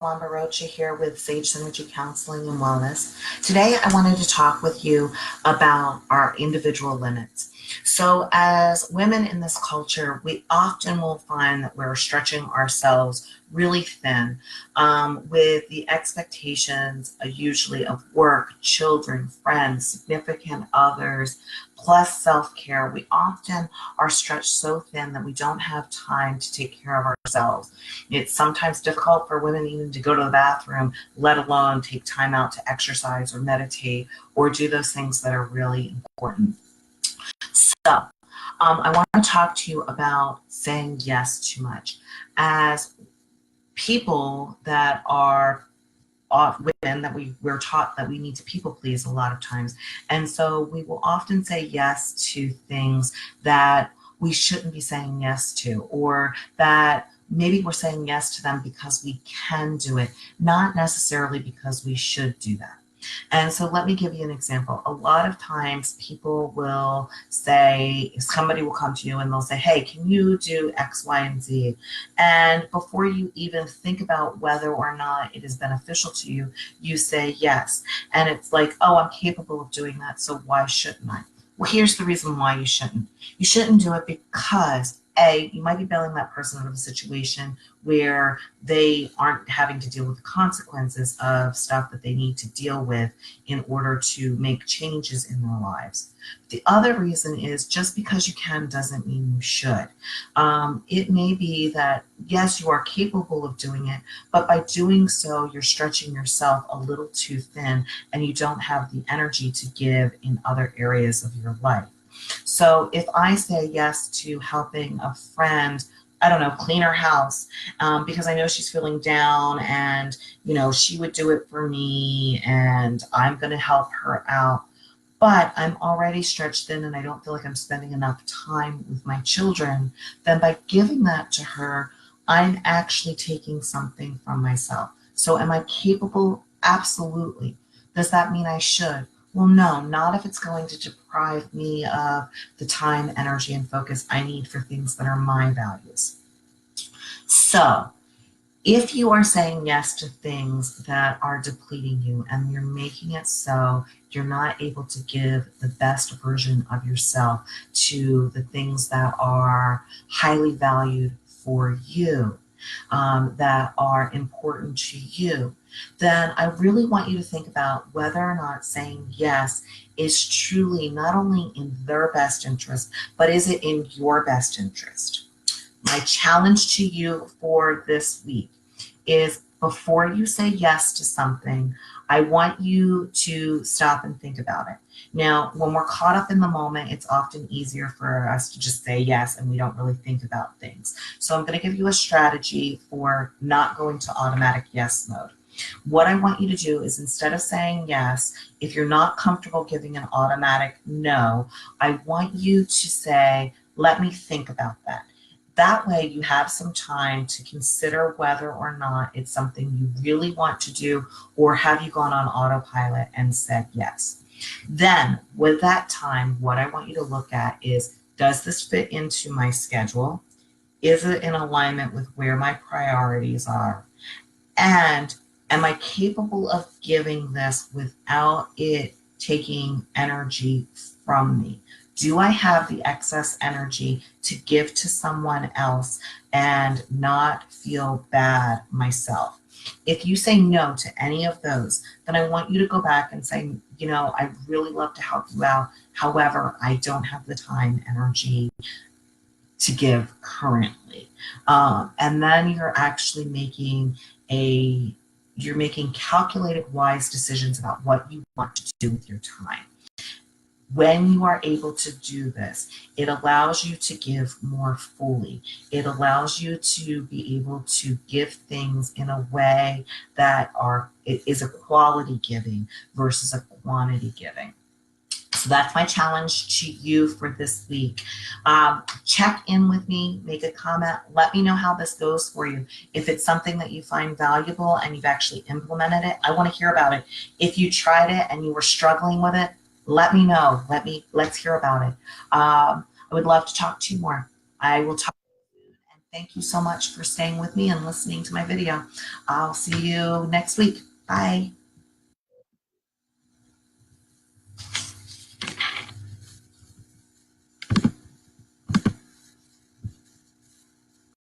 Juan Barocha here with Sage Synergy Counseling and Wellness. Today, I wanted to talk with you about our individual limits. So, as women in this culture, we often will find that we're stretching ourselves really thin with the expectations usually of work, children, friends, significant others, plus self-care. We often are stretched so thin that we don't have time to take care of ourselves. It's sometimes difficult for women even to go to the bathroom, let alone take time out to exercise or meditate or do those things that are really important. So, I want to talk to you about saying yes too much. As people that are women, that we're taught that we need to people please a lot of times. And so we will often say yes to things that we shouldn't be saying yes to, or that maybe we're saying yes to them because we can do it, not necessarily because we should do that. And so let me give you an example. A lot of times people will say, somebody will come to you and they'll say, hey, can you do X, Y, and Z? And before you even think about whether or not it is beneficial to you, you say yes. And it's like, oh, I'm capable of doing that, so why shouldn't I? Well, here's the reason why you shouldn't. You shouldn't do it because A, you might be bailing that person out of a situation where they aren't having to deal with the consequences of stuff that they need to deal with in order to make changes in their lives. The other reason is just because you can doesn't mean you should. It may be that, yes, you are capable of doing it, but by doing so, you're stretching yourself a little too thin and you don't have the energy to give in other areas of your life. So if I say yes to helping a friend, I don't know, clean her house because I know she's feeling down and, she would do it for me and I'm going to help her out. But I'm already stretched thin and I don't feel like I'm spending enough time with my children, then by giving that to her, I'm actually taking something from myself. So am I capable? Absolutely. Does that mean I should? Well, no, not if it's going to deprive me of the time, energy, and focus I need for things that are my values. So, if you are saying yes to things that are depleting you and you're making it so you're not able to give the best version of yourself to the things that are highly valued for you, that are important to you, then I really want you to think about whether or not saying yes is truly not only in their best interest, but is it in your best interest? My challenge to you for this week is before you say yes to something, I want you to stop and think about it. Now, when we're caught up in the moment, it's often easier for us to just say yes and we don't really think about things. So I'm going to give you a strategy for not going to automatic yes mode. What I want you to do is, instead of saying yes, if you're not comfortable giving an automatic no, I want you to say, let me think about that. That way you have some time to consider whether or not it's something you really want to do, or have you gone on autopilot and said yes. Then with that time, what I want you to look at is, does this fit into my schedule? Is it in alignment with where my priorities are? And am I capable of giving this without it taking energy from me? Do I have the excess energy to give to someone else and not feel bad myself? If you say no to any of those, then I want you to go back and say, I'd really love to help you out. However, I don't have the time, energy to give currently. And then you're actually you're making calculated, wise decisions about what you want to do with your time. When you are able to do this, it allows you to give more fully. It allows you to be able to give things in a way that it is a quality giving versus a quantity giving. So that's my challenge to you for this week. Check in with me, make a comment, let me know how this goes for you. If it's something that you find valuable and you've actually implemented it, I want to hear about it. If you tried it and you were struggling with it, let me know. Let's hear about it. I would love to talk to you more. I will talk to you soon, and thank thank you so much for staying with me and listening to my video. I'll see you next week. Bye.